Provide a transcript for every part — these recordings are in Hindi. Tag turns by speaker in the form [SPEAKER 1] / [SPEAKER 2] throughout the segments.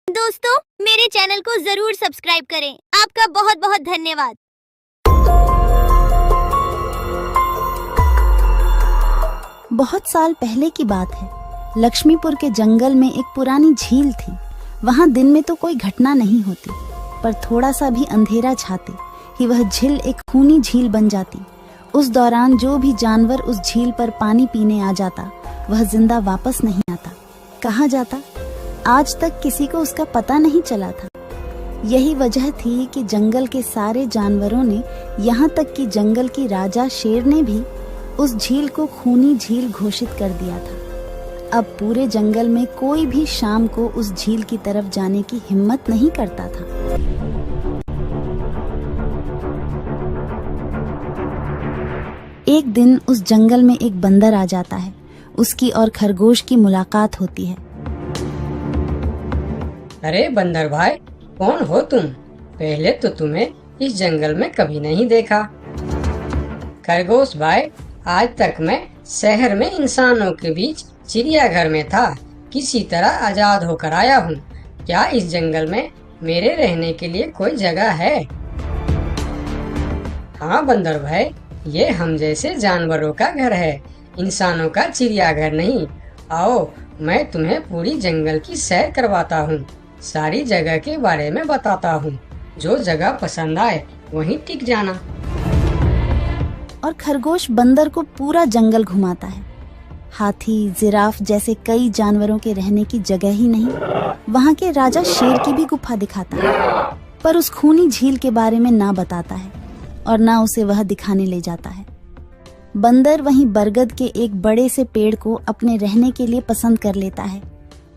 [SPEAKER 1] दोस्तों, मेरे चैनल को जरूर सब्सक्राइब करें। आपका बहुत बहुत धन्यवाद।
[SPEAKER 2] बहुत साल पहले की बात है। लक्ष्मीपुर के जंगल में एक पुरानी झील थी। वहां दिन में तो कोई घटना नहीं होती, पर थोड़ा सा भी अंधेरा छाते ही वह झील एक खूनी झील बन जाती। उस दौरान जो भी जानवर उस झील पर पानी पीने आ जाता, वह जिंदा वापस नहीं आता। कहाँ जाता, आज तक किसी को उसका पता नहीं चला था। यही वजह थी कि जंगल के सारे जानवरों ने, यहाँ तक कि जंगल की राजा शेर ने भी उस झील को खूनी झील घोषित कर दिया था। अब पूरे जंगल में कोई भी शाम को उस झील की तरफ जाने की हिम्मत नहीं करता था। एक दिन उस जंगल में एक बंदर आ जाता है। उसकी और खरगोश की मुलाकात होती है।
[SPEAKER 3] अरे बंदर भाई, कौन हो तुम? पहले तो तुम्हें इस जंगल में कभी नहीं देखा। खरगोश भाई, आज तक मैं शहर में इंसानों के बीच चिड़ियाघर में था, किसी तरह आजाद होकर आया हूँ। क्या इस जंगल में मेरे रहने के लिए कोई जगह है? हाँ बंदर भाई, ये हम जैसे जानवरों का घर है, इंसानों का चिड़ियाघर नहीं। आओ, मैं तुम्हें पूरी जंगल की सैर करवाता हूँ, सारी जगह के बारे में बताता हूँ। जो जगह पसंद आए वहीं टिक जाना।
[SPEAKER 2] और खरगोश बंदर को पूरा जंगल घुमाता है। हाथी, जिराफ जैसे कई जानवरों के रहने की जगह ही नहीं, वहाँ के राजा शेर की भी गुफा दिखाता है, पर उस खूनी झील के बारे में ना बताता है और ना उसे वह दिखाने ले जाता है। बंदर वहीं बरगद के एक बड़े से पेड़ को अपने रहने के लिए पसंद कर लेता है।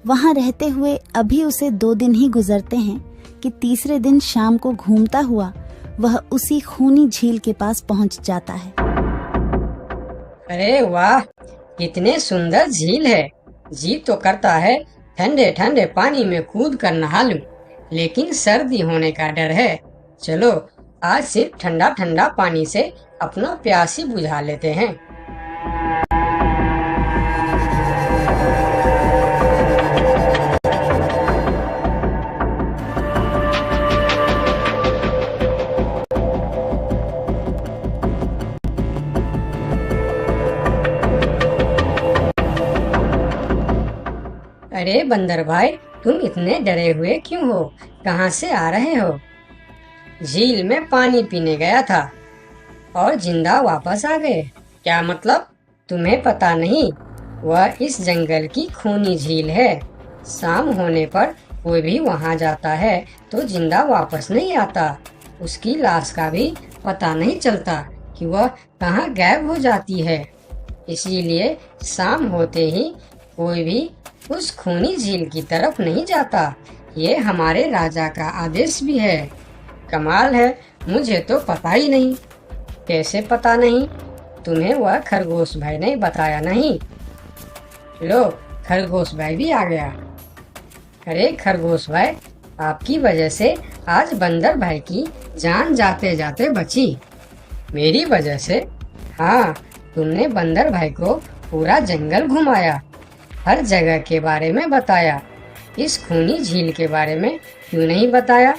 [SPEAKER 2] वहां रहते हुए अभी उसे 2 दिन ही गुजरते हैं कि तीसरे दिन शाम को घूमता हुआ वह उसी खूनी झील के पास पहुंच जाता है।
[SPEAKER 3] अरे वाह, कितने सुंदर झील है। जी तो करता है ठंडे ठंडे पानी में कूद कर नहा लूं, लेकिन सर्दी होने का डर है। चलो, आज सिर्फ ठंडा ठंडा पानी से अपना प्यास ही बुझा लेते हैं। अरे बंदर भाई, तुम इतने डरे हुए क्यों हो? कहाँ से आ रहे हो? झील में पानी पीने गया था और जिंदा वापस आ गए। क्या मतलब? तुम्हें पता नहीं? वह इस जंगल की खूनी झील है। शाम होने पर कोई भी वहां जाता है तो जिंदा वापस नहीं आता। उसकी लाश का भी पता नहीं चलता कि वह कहाँ गायब हो जाती है। इसीलिए शाम होते ही कोई भी उस खूनी झील की तरफ नहीं जाता। ये हमारे राजा का आदेश भी है। कमाल है, मुझे तो पता ही नहीं। कैसे पता नहीं? तुम्हें वह खरगोश भाई ने बताया नहीं? लो, खरगोश भाई भी आ गया। अरे खरगोश भाई, आपकी वजह से आज बंदर भाई की जान जाते जाते बची। मेरी वजह से? हाँ, तुमने बंदर भाई को पूरा जंगल घुमाया, हर जगह के बारे में बताया। इस खूनी झील के बारे में क्यों नहीं बताया?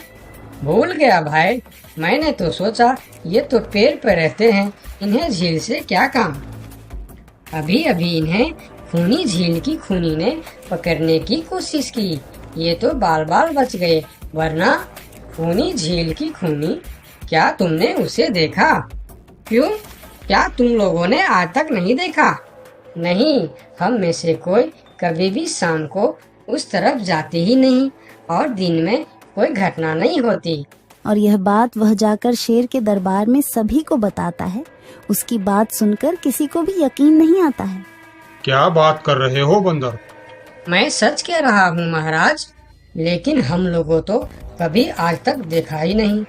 [SPEAKER 3] भूल गया भाई, मैंने तो सोचा ये तो पेड़ पर रहते हैं, इन्हें झील से क्या काम। अभी अभी इन्हें खूनी झील की खूनी ने पकड़ने की कोशिश की, ये तो बाल बाल बच गए, वरना खूनी झील की खूनी, क्या तुमने उसे देखा? क्यों, क्या तुम लोगों ने आज तक नहीं देखा? नहीं, हम में से कोई कभी भी शाम को उस तरफ जाते ही नहीं और दिन में कोई घटना नहीं होती।
[SPEAKER 2] और यह बात वह जाकर शेर के दरबार में सभी को बताता है। उसकी बात सुनकर किसी को भी यकीन नहीं आता है।
[SPEAKER 4] क्या बात कर रहे हो बंदर?
[SPEAKER 3] मैं सच कह रहा हूँ महाराज, लेकिन हम लोगों तो कभी आज तक देखा ही नहीं,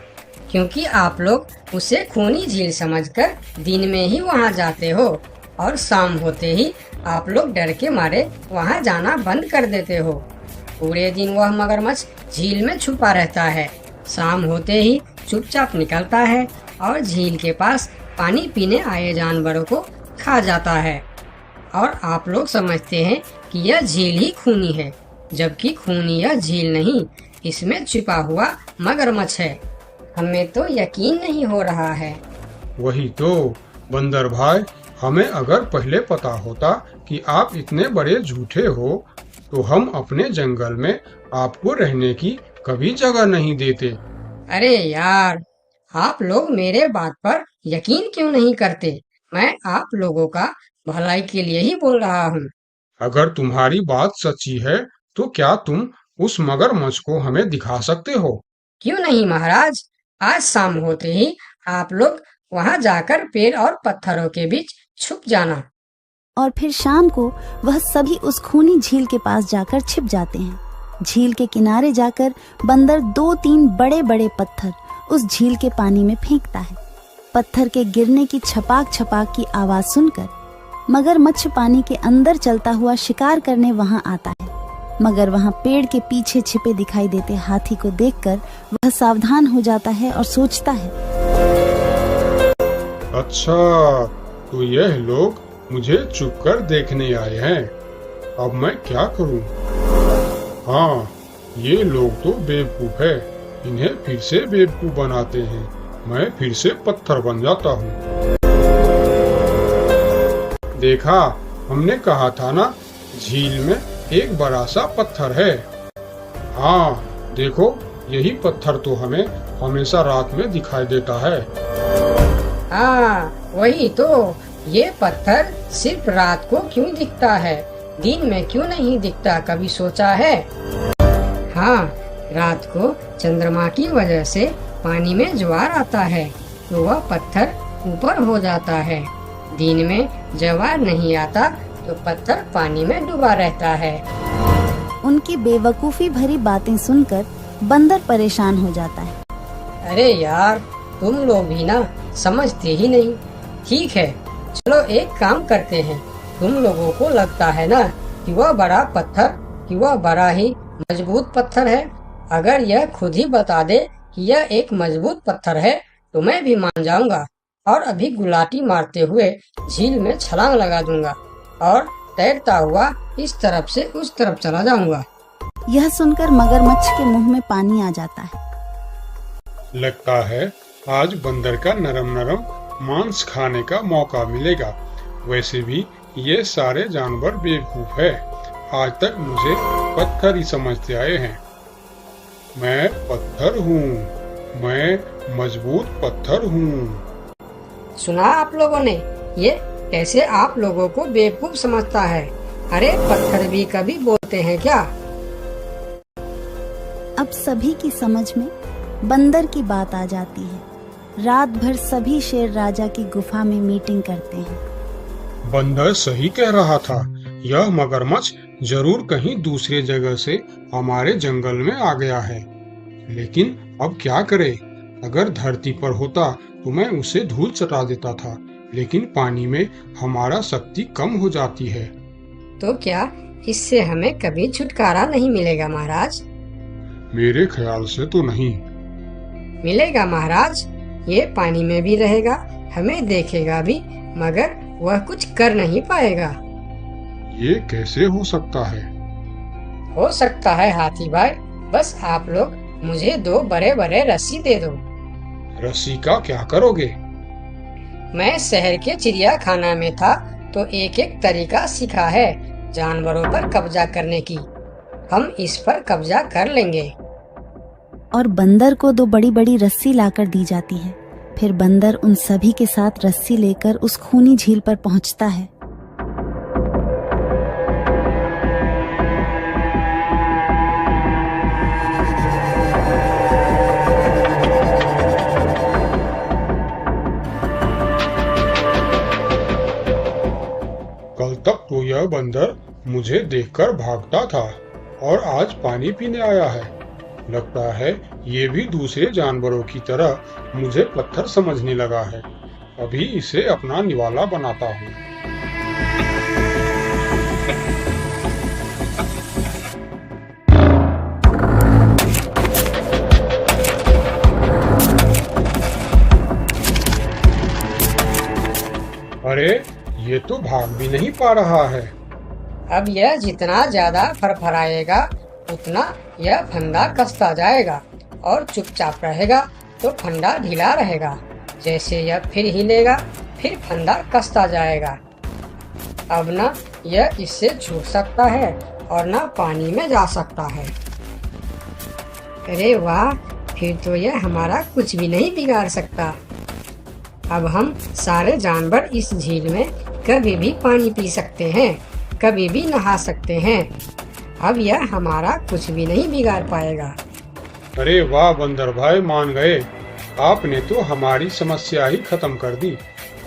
[SPEAKER 3] क्योंकि आप लोग उसे खूनी झील समझकर दिन में ही वहाँ जाते हो और शाम होते ही आप लोग डर के मारे वहाँ जाना बंद कर देते हो। पूरे दिन वह मगरमच्छ झील में छुपा रहता है, शाम होते ही चुपचाप निकलता है और झील के पास पानी पीने आए जानवरों को खा जाता है। और आप लोग समझते हैं कि यह झील ही खूनी है, जबकि खूनी यह झील नहीं, इसमें छिपा हुआ मगरमच्छ है। हमें तो यकीन नहीं हो रहा है।
[SPEAKER 4] वही तो बंदर भाई, हमें अगर पहले पता होता कि आप इतने बड़े झूठे हो तो हम अपने जंगल में आपको रहने की कभी जगह नहीं देते।
[SPEAKER 3] अरे यार, आप लोग मेरे बात पर यकीन क्यों नहीं करते? मैं आप लोगों का भलाई के लिए ही बोल रहा हूँ।
[SPEAKER 4] अगर तुम्हारी बात सच्ची है तो क्या तुम उस मगरमच्छ को हमें दिखा सकते हो?
[SPEAKER 3] क्यों नहीं महाराज, आज शाम होते ही आप लोग वहाँ जाकर पेड़ और पत्थरों के बीच छुप जाना।
[SPEAKER 2] और फिर शाम को वह सभी उस खूनी झील के पास जाकर छिप जाते हैं। झील के किनारे जाकर बंदर 2-3 बड़े बड़े पत्थर उस झील के पानी में फेंकता है। पत्थर के गिरने की छपाक छपाक की आवाज सुनकर मगरमच्छ पानी के अंदर चलता हुआ शिकार करने वहां आता है। मगर वहां पेड़ के पीछे छिपे दिखाई देते हाथी को देखकर वह सावधान हो जाता है और सोचता है,
[SPEAKER 4] अच्छा, तो यह लोग मुझे चुपकर देखने आए हैं। अब मैं क्या करूं? हाँ, ये लोग तो बेवकूफ है। इन्हें फिर से बेवकूफ बनाते हैं। मैं फिर से पत्थर बन जाता हूँ। देखा, हमने कहा था ना, झील में एक बड़ा सा पत्थर है। हाँ, देखो, यही पत्थर तो हमें हमेशा रात में दिखाई देता है।
[SPEAKER 3] हाँ, वही तो। ये पत्थर सिर्फ रात को क्यों दिखता है, दिन में क्यों नहीं दिखता, कभी सोचा है? हाँ, रात को चंद्रमा की वजह से पानी में ज्वार आता है तो वह पत्थर ऊपर हो जाता है। दिन में ज्वार नहीं आता तो पत्थर पानी में डूबा रहता है।
[SPEAKER 2] उनकी बेवकूफी भरी बातें सुनकर बंदर परेशान हो जाता है।
[SPEAKER 3] अरे यार, तुम लोग भी ना समझते ही नहीं। ठीक है, चलो एक काम करते हैं। तुम लोगों को लगता है ना कि वह बड़ा पत्थर, कि वह बड़ा ही मजबूत पत्थर है। अगर यह खुद ही बता दे कि यह एक मजबूत पत्थर है तो मैं भी मान जाऊंगा और अभी गुलाटी मारते हुए झील में छलांग लगा दूंगा और तैरता हुआ इस तरफ से उस तरफ चला जाऊंगा।
[SPEAKER 2] यह सुनकर मगरमच्छ के मुंह में पानी आ जाता है।
[SPEAKER 4] लगता है आज बंदर का नरम नरम मांस खाने का मौका मिलेगा। वैसे भी ये सारे जानवर बेवकूफ है। आज तक मुझे पत्थर ही समझते आए हैं। मैं पत्थर हूँ, मैं मजबूत पत्थर हूँ।
[SPEAKER 3] सुना आप लोगों ने? ये कैसे आप लोगों को बेवकूफ समझता है? अरे पत्थर भी कभी बोलते हैं क्या?
[SPEAKER 2] अब सभी की समझ में बंदर की बात आ जाती है। रात भर सभी शेर राजा की गुफा में मीटिंग करते हैं।
[SPEAKER 4] बंदर सही कह रहा था। यह मगरमच्छ जरूर कहीं दूसरे जगह से हमारे जंगल में आ गया है। लेकिन अब क्या करे? अगर धरती पर होता तो मैं उसे धूल चटा देता था, लेकिन पानी में हमारा शक्ति कम हो जाती है।
[SPEAKER 3] तो क्या इससे हमें कभी छुटकारा नहीं मिलेगा महाराज?
[SPEAKER 4] मेरे ख्याल से तो नहीं।
[SPEAKER 3] मिलेगा महाराज। ये पानी में भी रहेगा, हमें देखेगा भी, मगर वह कुछ कर नहीं पाएगा।
[SPEAKER 4] ये कैसे हो सकता है?
[SPEAKER 3] हो सकता है हाथी भाई। बस आप लोग मुझे 2 बड़े बड़े रस्सी दे दो।
[SPEAKER 4] रस्सी का क्या करोगे?
[SPEAKER 3] मैं शहर के चिड़ियाखाना में था तो एक एक तरीका सीखा है जानवरों पर कब्जा करने की। हम इस पर कब्जा कर लेंगे।
[SPEAKER 2] और बंदर को 2 बड़ी बड़ी रस्सी लाकर दी जाती है। फिर बंदर उन सभी के साथ रस्सी लेकर उस खूनी झील पर पहुंचता है।
[SPEAKER 4] कल तक तो यह बंदर मुझे देखकर भागता था और आज पानी पीने आया है। लगता है ये भी दूसरे जानवरों की तरह मुझे पत्थर समझने लगा है। अभी इसे अपना निवाला बनाता हूँ। अरे, ये तो भाग भी नहीं पा रहा है।
[SPEAKER 3] अब यह जितना ज्यादा फरफराएगा उतना यह फंदा कसता जाएगा और चुपचाप रहेगा तो फंदा ढीला रहेगा। जैसे यह फिर हिलेगा फिर फंदा कसता जाएगा। अब ना यह इससे छूट सकता है और ना पानी में जा सकता है। अरे वाह, फिर तो यह हमारा कुछ भी नहीं बिगाड़ सकता। अब हम सारे जानवर इस झील में कभी भी पानी पी सकते हैं, कभी भी नहा सकते हैं। अब यह हमारा कुछ भी नहीं बिगाड़ पाएगा।
[SPEAKER 4] अरे वाह बंदर भाई, मान गए। आपने तो हमारी समस्या ही खत्म कर दी,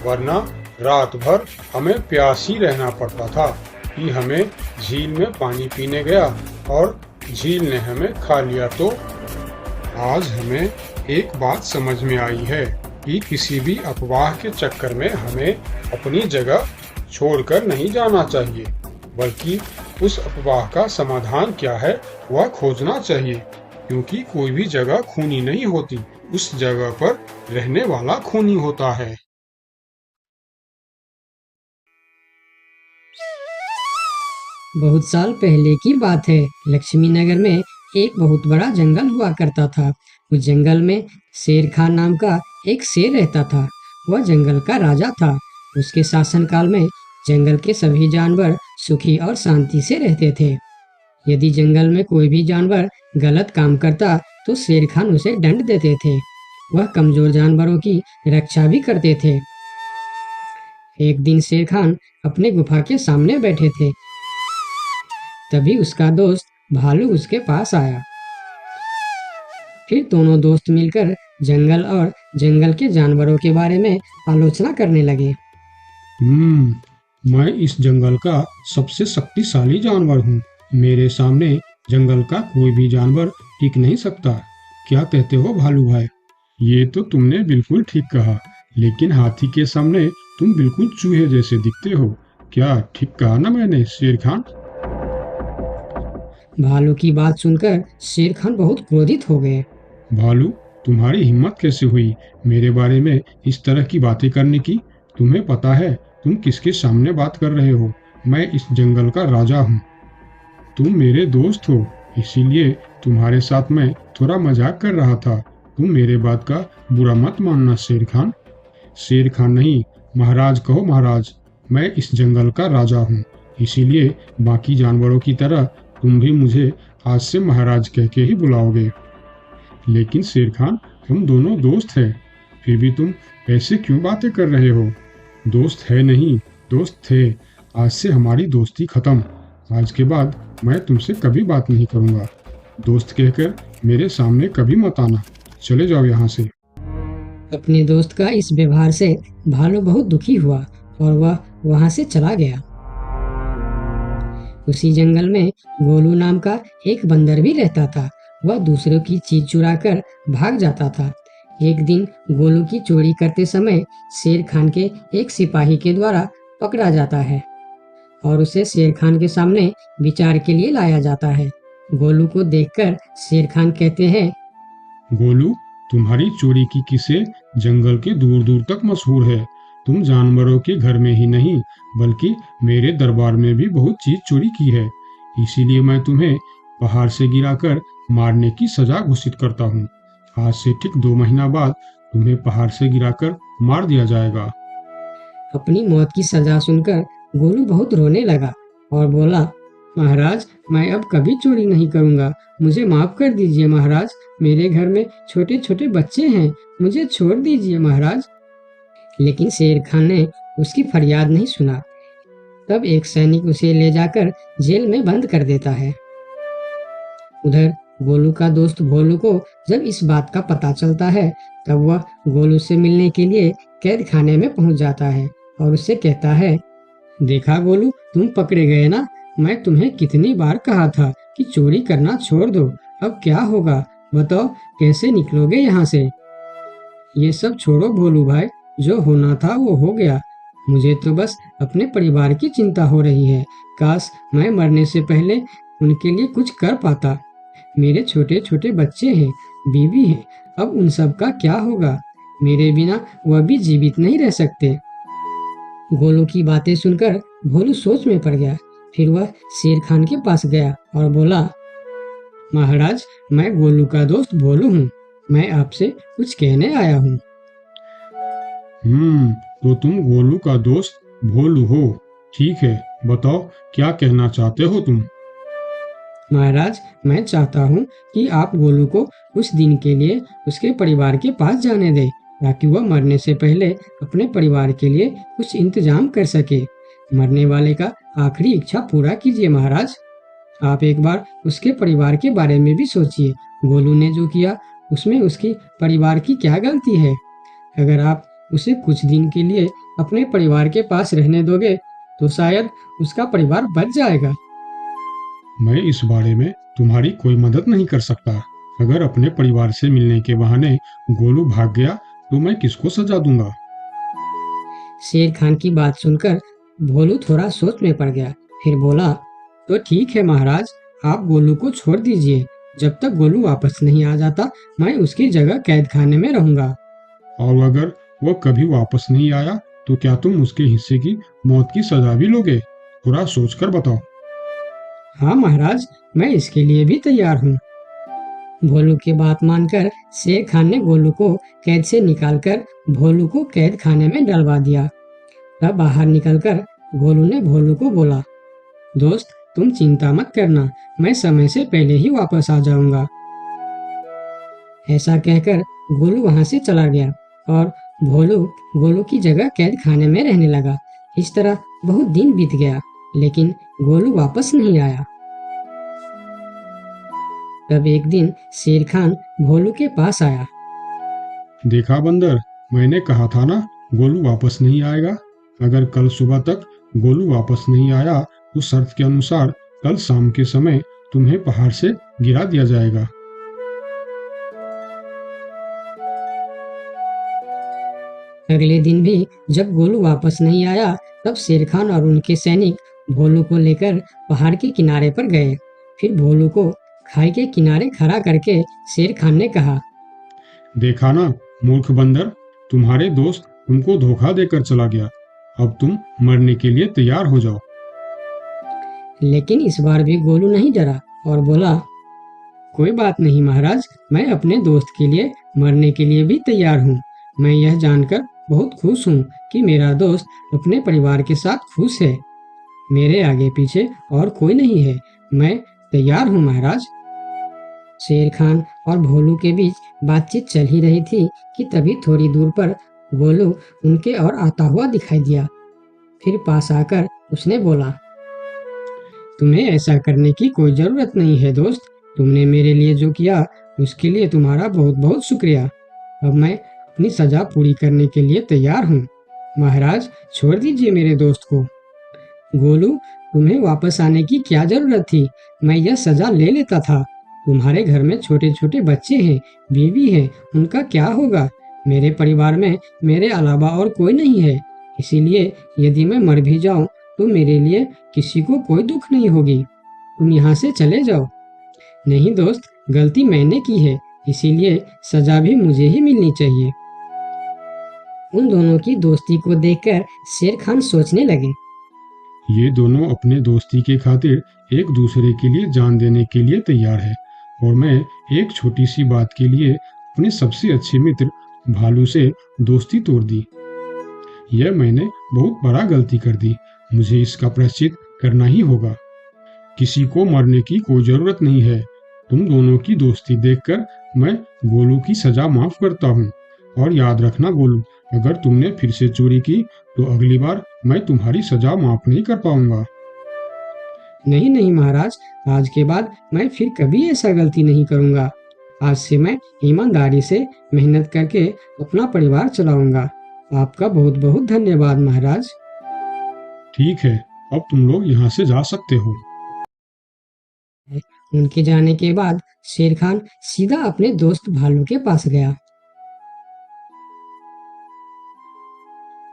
[SPEAKER 4] वरना रात भर हमें प्यास ही रहना पड़ता था कि हमें झील में पानी पीने गया और झील ने हमें खा लिया। तो आज हमें एक बात समझ में आई है कि किसी भी अफवाह के चक्कर में हमें अपनी जगह छोड़कर नहीं जाना चाहिए, बल्कि उस अफवाह का समाधान क्या है वह खोजना चाहिए, क्योंकि कोई भी जगह खूनी नहीं होती, उस जगह पर रहने वाला खूनी होता है।
[SPEAKER 3] बहुत साल पहले की बात है। लक्ष्मी नगर में एक बहुत बड़ा जंगल हुआ करता था। उस जंगल में शेर खान नाम का एक शेर रहता था। वह जंगल का राजा था। उसके शासनकाल में जंगल के सभी जानवर सुखी और शांति से रहते थे। यदि जंगल में कोई भी जानवर गलत काम करता तो शेर खान उसे दंड देते थे। वह कमजोर जानवरों की रक्षा भी करते थे। एक दिन शेर खान अपने गुफा के सामने बैठे थे। तभी उसका दोस्त भालू उसके पास आया। फिर दोनों दोस्त मिलकर जंगल और जंगल के जानवरों के बारे में आलोचना करने लगे।
[SPEAKER 4] मैं इस जंगल का सबसे शक्तिशाली जानवर हूँ। मेरे सामने जंगल का कोई भी जानवर टिक नहीं सकता। क्या कहते हो भालू भाई? ये तो तुमने बिल्कुल ठीक कहा, लेकिन हाथी के सामने तुम बिल्कुल चूहे जैसे दिखते हो। क्या ठीक कहा ना मैंने शेर खान?
[SPEAKER 3] भालू की बात सुनकर शेर खान बहुत क्रोधित हो गए।
[SPEAKER 4] भालू, तुम्हारी हिम्मत कैसे हुई मेरे बारे में इस तरह की बातें करने की? तुम्हें पता है तुम किसके सामने बात कर रहे हो? मैं इस जंगल का राजा हूँ। तुम मेरे दोस्त हो, इसीलिए तुम्हारे साथ मैं थोड़ा मजाक कर रहा था। तुम मेरे बात का बुरा मत मानना शेर खान। शेर खान नहीं, महाराज कहो महाराज। मैं इस जंगल का राजा हूँ, इसीलिए बाकी जानवरों की तरह तुम भी मुझे आज से महाराज कह के ही बुलाओगे। लेकिन शेर खान, हम दोनों दोस्त हैं, फिर भी तुम ऐसे क्यों बातें कर रहे हो? दोस्त है नहीं, दोस्त थे। आज से हमारी दोस्ती खत्म। आज के बाद मैं तुमसे कभी बात नहीं करूँगा। दोस्त कहकर मेरे सामने कभी मत आना। चले जाओ यहाँ से।
[SPEAKER 3] अपने दोस्त का इस व्यवहार से भालू बहुत दुखी हुआ और वह वहाँ से चला गया। उसी जंगल में गोलू नाम का एक बंदर भी रहता था। वह दूसरों की चीज चुराकर भाग जाता था। एक दिन गोलू की चोरी करते समय शेर खान के एक सिपाही के द्वारा पकड़ा जाता है और उसे शेर खान के सामने विचार के लिए लाया जाता है। गोलू को देखकर शेर खान कहते हैं,
[SPEAKER 4] गोलू, तुम्हारी चोरी की किस्से जंगल के दूर दूर तक मशहूर है। तुम जानवरों के घर में ही नहीं बल्कि मेरे दरबार में भी बहुत चीज चोरी की है। इसीलिए मैं तुम्हें पहाड़ से गिराकर मारने की सजा घोषित करता हूँ। आज से ठीक 2 महीना बाद तुम्हें पहाड़ से गिराकर मार दिया जाएगा।
[SPEAKER 3] अपनी मौत की सजा सुनकर गोलू बहुत रोने लगा और बोला, महाराज, मैं अब कभी चोरी नहीं करूँगा। मुझे माफ कर दीजिए महाराज। मेरे घर में छोटे छोटे बच्चे हैं, मुझे छोड़ दीजिए महाराज। लेकिन शेर खान ने उसकी फरियाद नहीं सुना। तब एक सैनिक उसे ले जाकर जेल में बंद कर देता है। उधर गोलू का दोस्त भोलू को जब इस बात का पता चलता है तब वह गोलू से मिलने के लिए कैद खाने में पहुंच जाता है और उससे कहता है, देखा गोलू, तुम पकड़े गए ना। मैं तुम्हें कितनी बार कहा था कि चोरी करना छोड़ दो। अब क्या होगा बताओ, कैसे निकलोगे यहाँ से? ये सब छोड़ो भोलू भाई, जो होना था वो हो गया। मुझे तो बस अपने परिवार की चिंता हो रही है। काश मैं मरने से पहले उनके लिए कुछ कर पाता। मेरे छोटे छोटे बच्चे हैं, बीवी है, अब उन सब का क्या होगा? मेरे बिना वह भी जीवित नहीं रह सकते। गोलू की बातें सुनकर भोलू सोच में पड़ गया। फिर वह शेर खान के पास गया और बोला, महाराज, मैं गोलू का दोस्त भोलू हूँ। मैं आपसे कुछ कहने आया हूँ।
[SPEAKER 4] तो तुम गोलू का दोस्त भोलू हो। ठीक है, बताओ क्या कहना चाहते हो तुम।
[SPEAKER 3] महाराज, मैं चाहता हूँ कि आप गोलू को कुछ दिन के लिए उसके परिवार के पास जाने दें, ताकि वह मरने से पहले अपने परिवार के लिए कुछ इंतजाम कर सके। मरने वाले का आखिरी इच्छा पूरा कीजिए महाराज। आप एक बार उसके परिवार के बारे में भी सोचिए। गोलू ने जो किया उसमें उसकी परिवार की क्या गलती है? अगर आप उसे कुछ दिन के लिए अपने परिवार के पास रहने दोगे तो शायद उसका परिवार बच जाएगा।
[SPEAKER 4] मैं इस बारे में तुम्हारी कोई मदद नहीं कर सकता। अगर अपने परिवार से मिलने के बहाने गोलू भाग गया तो मैं किसको सजा दूंगा?
[SPEAKER 3] शेर खान की बात सुनकर भोलू थोड़ा सोच में पड़ गया। फिर बोला, तो ठीक है महाराज, आप गोलू को छोड़ दीजिए। जब तक गोलू वापस नहीं आ जाता मैं उसकी जगह कैद खाने में रहूंगा।
[SPEAKER 4] और अगर वह कभी वापस नहीं आया तो क्या तुम उसके हिस्से की मौत की सजा भी लोगे? थोड़ा सोचकर बताओ।
[SPEAKER 3] हाँ महाराज, मैं इसके लिए भी तैयार हूँ। भोलू की बात मानकर शेर खान ने गोलू को कैद से निकालकर भोलू को कैद खाने में डलवा दिया। तब बाहर निकलकर गोलू ने भोलू को बोला, दोस्त, तुम चिंता मत करना, मैं समय से पहले ही वापस आ जाऊंगा। ऐसा कहकर गोलू वहां से चला गया और भोलू गोलू की जगह कैद खाने में रहने लगा। इस तरह बहुत दिन बीत गया, लेकिन गोलू वापस नहीं आया। तब एक दिन शेर खान भोलू के पास आया।
[SPEAKER 4] देखा बंदर, मैंने कहा था ना गोलू वापस नहीं आएगा। अगर कल सुबह तक गोलू वापस नहीं आया तो शर्त के अनुसार कल शाम के समय तुम्हें पहाड़ से गिरा दिया जाएगा।
[SPEAKER 3] अगले दिन भी जब गोलू वापस नहीं आया तब शेर खान और उनके सैनिक भोलू को लेकर पहाड़ के किनारे पर गए। फिर भोलू को खाई के किनारे खड़ा करके शेर खान ने कहा,
[SPEAKER 4] देखा ना मूर्ख बंदर, तुम्हारे दोस्त तुमको धोखा देकर चला गया। अब तुम मरने के लिए तैयार हो जाओ।
[SPEAKER 3] लेकिन इस बार भी गोलू नहीं डरा और बोला, कोई बात नहीं महाराज, मैं अपने दोस्त के लिए मरने के लिए भी तैयार हूँ। मैं यह जानकर बहुत खुश हूँ कि मेरा दोस्त अपने परिवार के साथ खुश है। मेरे आगे पीछे और कोई नहीं है। मैं तैयार हूँ महाराज। शेर खान और भोलू के बीच बातचीत चल ही रही थी कि तभी थोड़ी दूर पर गोलू उनके और आता हुआ दिखाई दिया। फिर पास आकर उसने बोला, तुम्हें ऐसा करने की कोई जरूरत नहीं है दोस्त। तुमने मेरे लिए जो किया उसके लिए तुम्हारा बहुत बहुत शुक्रिया। अब मैं अपनी सजा पूरी करने के लिए तैयार हूँ। महाराज, छोड़ दीजिए मेरे दोस्त को। गोलू, तुम्हें वापस आने की क्या जरूरत थी? मैं यह सजा ले लेता था। तुम्हारे घर में छोटे छोटे बच्चे हैं, बीवी है, उनका क्या होगा? मेरे परिवार में मेरे अलावा और कोई नहीं है। इसीलिए यदि मैं मर भी जाऊं तो मेरे लिए किसी को कोई दुख नहीं होगी। तुम यहाँ से चले जाओ। नहीं दोस्त, गलती मैंने की है, इसीलिए सजा भी मुझे ही मिलनी चाहिए। उन दोनों की दोस्ती को देखकर शेर खान सोचने लगे,
[SPEAKER 4] ये दोनों अपने दोस्ती के खातिर एक दूसरे के लिए जान देने के लिए तैयार है, और मैं एक छोटी सी बात के लिए अपने सबसे अच्छे मित्र भालू से दोस्ती तोड़ दी। यह मैंने बहुत बड़ा गलती कर दी। मुझे इसका प्रायश्चित करना ही होगा। किसी को मरने की कोई जरूरत नहीं है। तुम दोनों की दोस्ती देखकर मैं गोलू की सजा माफ करता हूँ। और याद रखना गोलू, अगर तुमने फिर से चोरी की तो अगली बार मैं तुम्हारी सजा माफ नहीं कर पाऊंगा।
[SPEAKER 3] नहीं नहीं महाराज, आज के बाद मैं फिर कभी ऐसा गलती नहीं करूंगा। आज से मैं ईमानदारी से मेहनत करके अपना परिवार चलाऊंगा। आपका बहुत बहुत धन्यवाद महाराज।
[SPEAKER 4] ठीक है, अब तुम लोग यहाँ से जा सकते हो।
[SPEAKER 3] उनके जाने के बाद शेर खान सीधा अपने दोस्त भालू के पास गया।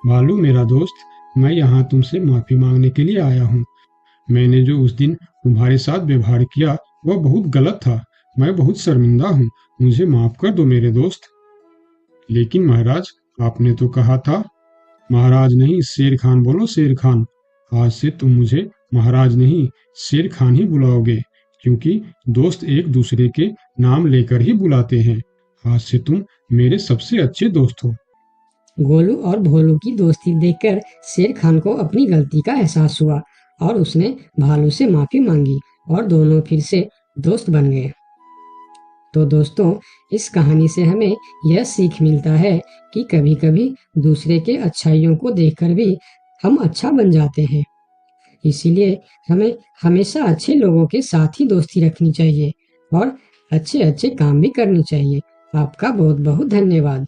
[SPEAKER 4] भालू मेरा दोस्त, मैं यहाँ तुमसे माफी मांगने के लिए आया हूँ। मैंने जो उस दिन तुम्हारे साथ व्यवहार किया वह बहुत गलत था। मैं बहुत शर्मिंदा हूँ। मुझे माफ कर दो मेरे दोस्त। लेकिन महाराज, आपने तो कहा था। महाराज नहीं, शेर खान बोलो, शेर खान। आज से तुम मुझे महाराज नहीं शेर खान ही बुलाओगे, क्योंकि दोस्त एक दूसरे के नाम लेकर ही बुलाते हैं। आज से तुम मेरे सबसे अच्छे दोस्त हो।
[SPEAKER 3] गोलू और भोलू की दोस्ती देखकर शेर खान को अपनी गलती का एहसास हुआ और उसने भालू से माफी मांगी और दोनों फिर से दोस्त बन गए। तो दोस्तों, इस कहानी से हमें यह सीख मिलता है कि कभी-कभी दूसरे के अच्छाइयों को देखकर भी हम अच्छा बन जाते हैं। इसीलिए हमें हमेशा अच्छे लोगों के साथ ही दोस्ती रखनी चाहिए और अच्छे-अच्छे काम भी करने चाहिए। आपका बहुत-बहुत धन्यवाद।